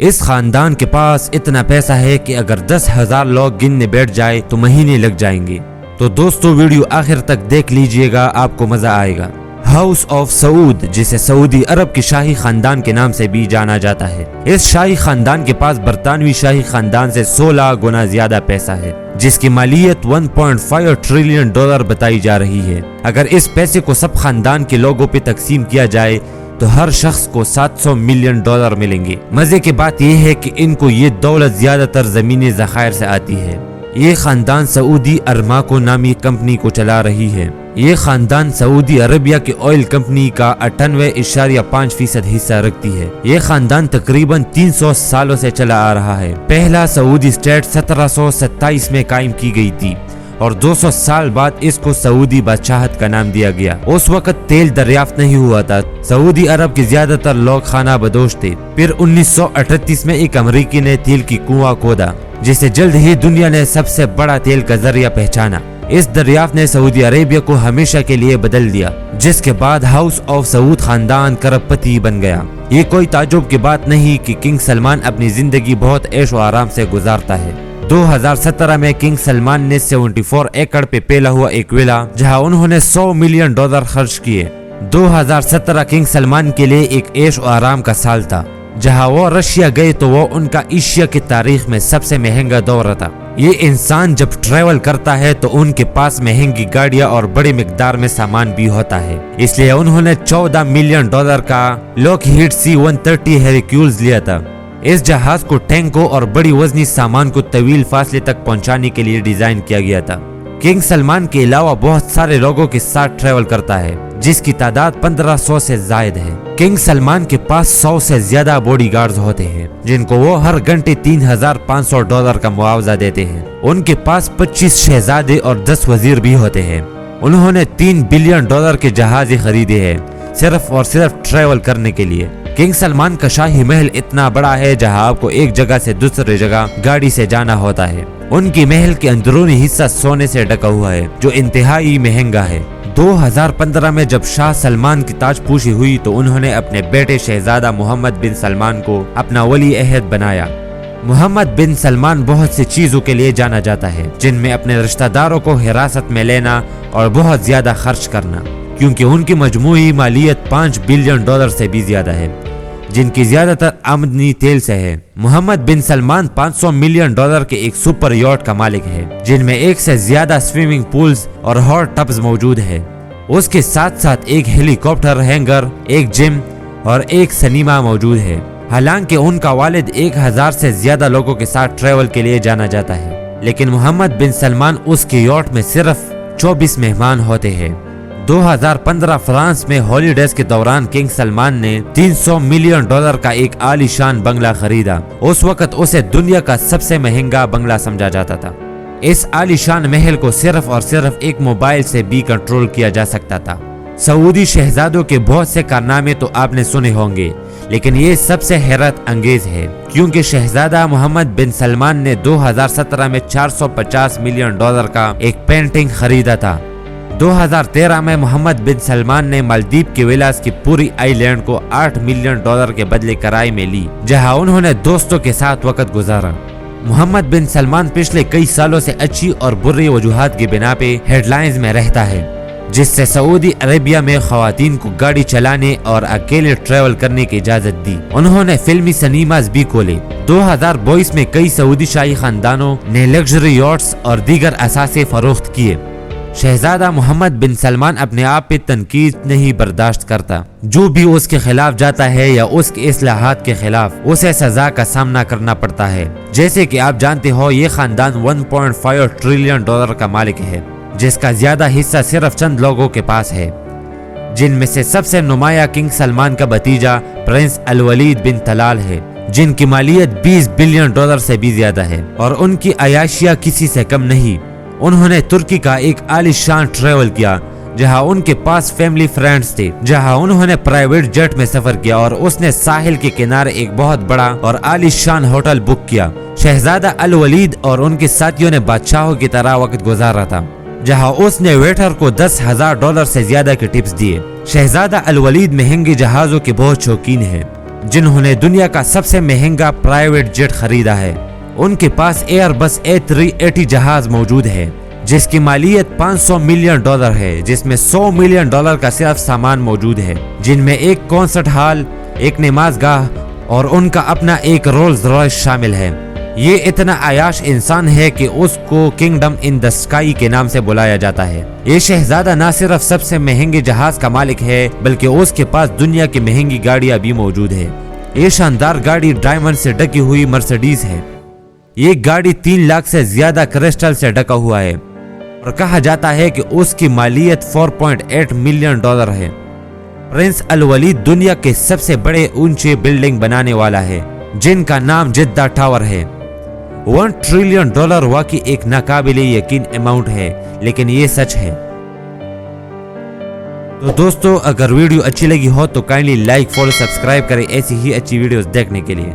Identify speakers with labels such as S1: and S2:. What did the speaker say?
S1: इस खानदान के पास इतना पैसा है कि अगर 10,000 लोग गिनने बैठ जाए तो महीने लग जाएंगे। तो दोस्तों वीडियो आखिर तक देख लीजिएगा, आपको मजा आएगा। हाउस ऑफ सऊद, जिसे सऊदी अरब की शाही खानदान के नाम से भी जाना जाता है, इस शाही खानदान के पास बरतानवी शाही खानदान से 16 गुना ज्यादा पैसा है, जिसकी मालियत 1.5 ट्रिलियन डॉलर बताई जा रही है। अगर इस पैसे को सब खानदान के लोगों पे तकसीम किया जाए तो हर शख्स को 700 मिलियन डॉलर मिलेंगे। मजे की बात यह है कि इनको ये दौलत ज्यादातर जमीनी ज़खायर से आती है। ये खानदान सऊदी अरमाको नामी कंपनी को चला रही है। ये खानदान सऊदी अरबिया की ऑयल कंपनी का 98.5% हिस्सा रखती है। ये खानदान तकरीबन 300 सालों से चला आ रहा है। पहला सऊदी स्टेट 1727 में कायम की गई थी और 200 साल बाद इसको सऊदी बादशाहत का नाम दिया गया। उस वक्त तेल दरियाफ्त नहीं हुआ था। सऊदी अरब के ज्यादातर लोग खाना बदोश थे। फिर 1938 में एक अमेरिकी ने तेल की कुआं खोदा, जिसे जल्द ही दुनिया ने सबसे बड़ा तेल का जरिया पहचाना। इस दरियाफ्त ने सऊदी अरेबिया को हमेशा के लिए बदल दिया, जिसके बाद हाउस ऑफ सऊद खानदान करोड़पति बन गया। ये कोई ताज्जुब की बात नहीं कि किंग सलमान अपनी जिंदगी बहुत ऐश व आराम से गुजारता है। 2017 में किंग सलमान ने 74 एकड़ पे फैला हुआ एक विला, जहां उन्होंने 100 मिलियन डॉलर खर्च किए। 2017 किंग सलमान के लिए एक ऐश व आराम का साल था। जहां वो रशिया गए तो वो उनका एशिया की तारीख में सबसे महंगा दौरा था। ये इंसान जब ट्रैवल करता है तो उनके पास महंगी गाड़ियां और बड़ी मिकदार में सामान भी होता है, इसलिए उन्होंने 14 मिलियन डॉलर का लॉकहीड C-130 हेरक्यूल्स लिया था। इस जहाज को टैंकों और बड़ी वजनी सामान को तवील फासले तक पहुंचाने के लिए डिजाइन किया गया था। किंग सलमान के अलावा बहुत सारे लोगों के साथ ट्रैवल करता है, जिसकी तादाद 1500 से जायद है। किंग सलमान के पास 100 से ज्यादा बॉडीगार्ड्स होते हैं, जिनको वो हर घंटे $3,500 का मुआवजा देते हैं। उनके पास 25 शहजादे और 10 वजीर भी होते हैं। उन्होंने $3 बिलियन के जहाज खरीदे हैं सिर्फ और सिर्फ ट्रैवल करने के लिए। किंग सलमान का शाही महल इतना बड़ा है जहां आपको एक जगह से दूसरी जगह गाड़ी से जाना होता है। उनकी महल के अंदरूनी हिस्सा सोने से ढका हुआ है, जो इंतहाई महंगा है। 2015 में जब शाह सलमान की ताजपोशी हुई तो उन्होंने अपने बेटे शहजादा मोहम्मद बिन सलमान को अपना वली अहद बनाया। मोहम्मद बिन सलमान बहुत सी चीजों के लिए जाना जाता है, जिनमें अपने रिश्तेदारों को हिरासत में लेना और बहुत ज्यादा खर्च करना, क्योंकि उनकी मजमूई मालियत $5 बिलियन से भी ज्यादा है, जिनकी ज्यादातर आमदनी तेल से है। मोहम्मद बिन सलमान $500 मिलियन के एक सुपर यॉट का मालिक है, जिनमें 1 से ज्यादा स्विमिंग पूल्स और हॉट टब्स मौजूद है। उसके साथ साथ एक हेलीकॉप्टर हैंगर, एक जिम और एक सिनेमा मौजूद है। हालांकि उनका वालिद 1000 से ज्यादा लोगों के साथ ट्रैवल के लिए जाना जाता है, लेकिन मोहम्मद बिन सलमान उसके यॉट में सिर्फ 24 मेहमान होते हैं। 2015 फ्रांस में हॉलीडेज के दौरान किंग सलमान ने $300 मिलियन का एक आलीशान बंगला खरीदा। उस वक्त उसे दुनिया का सबसे महंगा बंगला समझा जाता था। इस आलीशान महल को सिर्फ और सिर्फ एक मोबाइल से भी कंट्रोल किया जा सकता था। सऊदी शहजादों के बहुत से कारनामे तो आपने सुने होंगे, लेकिन ये सबसे हैरत अंगेज है, क्योंकि शहजादा मोहम्मद बिन सलमान ने 2017 में $450 मिलियन का एक पेंटिंग खरीदा था। 2013 में मोहम्मद बिन सलमान ने मालदीव के विलास की पूरी आइलैंड को $8 मिलियन के बदले किराए में ली, जहां उन्होंने दोस्तों के साथ वक्त गुजारा। मोहम्मद बिन सलमान पिछले कई सालों से अच्छी और बुरी वजूहात की बिना पे हेडलाइंस में रहता है, जिससे सऊदी अरेबिया में खवातीन को गाड़ी चलाने और अकेले ट्रैवल करने की इजाजत दी। उन्होंने फिल्मी सिनेमास भी खोले। 2022 में कई सऊदी शाही खानदानों ने लग्जरी यॉट्स और दीगर असासे फरोख्त किए। शहजादा मोहम्मद बिन सलमान अपने आप पे तनकीद नहीं बर्दाश्त करता। जो भी उसके खिलाफ जाता है या उसके इस्लाहात के खिलाफ, उसे सजा का सामना करना पड़ता है। जैसे कि आप जानते हो, ये खानदान 1.5 ट्रिलियन डॉलर का मालिक है, जिसका ज्यादा हिस्सा सिर्फ चंद लोगों के पास है, जिनमें से सबसे नुमाया किंग सलमान का भतीजा प्रिंस अल वलीद बिन तलाल है, जिनकी मालियत $20 बिलियन से भी ज्यादा है और उनकी अयाशिया किसी से कम नहीं। उन्होंने तुर्की का एक आलीशान ट्रैवल किया, जहां उनके पास फैमिली फ्रेंड्स थे, जहां उन्होंने प्राइवेट जेट में सफर किया और उसने साहिल के किनारे एक बहुत बड़ा और आलीशान होटल बुक किया। शहजादा अल वलीद और उनके साथियों ने बादशाहों की तरह वक्त गुजारा था, जहां उसने वेटर को $10,000 से ज्यादा के टिप्स दिए। शहजादा अल वलीद महंगे जहाजों के बहुत शौकीन है। जिन्होंने दुनिया का सबसे महंगा प्राइवेट जेट खरीदा है। उनके पास एयरबस A380 जहाज मौजूद है जिसकी मालियत $500 मिलियन है, जिसमें $100 मिलियन का सिर्फ सामान मौजूद है, जिनमें एक कॉन्सर्ट हॉल, एक नमाज़गाह और उनका अपना एक रोल्स रॉयस शामिल है। ये इतना आयाश इंसान है कि उसको किंगडम इन द स्काई के नाम से बुलाया जाता है। ये शहजादा न सिर्फ सबसे महंगे जहाज का मालिक है बल्कि उसके पास दुनिया की महंगी गाड़ियां भी मौजूद है। ये शानदार गाड़ी डायमंड से ढकी हुई मर्सिडीज है। ये गाड़ी 3 लाख से ज्यादा क्रिस्टल से ढका हुआ है और कहा जाता है कि उसकी मालियत $4.8 मिलियन है। प्रिंस अल वलीद दुनिया के सबसे बड़े ऊंचे बिल्डिंग बनाने वाला है जिनका नाम जिद्दा टावर है। $1 ट्रिलियन वाकई एक नाकाबिले यकीन अमाउंट है, लेकिन ये सच है। तो दोस्तों, अगर वीडियो अच्छी लगी हो तो काइंडली लाइक, फॉलो, सब्सक्राइब करें ऐसी ही अच्छी वीडियोस देखने के लिए।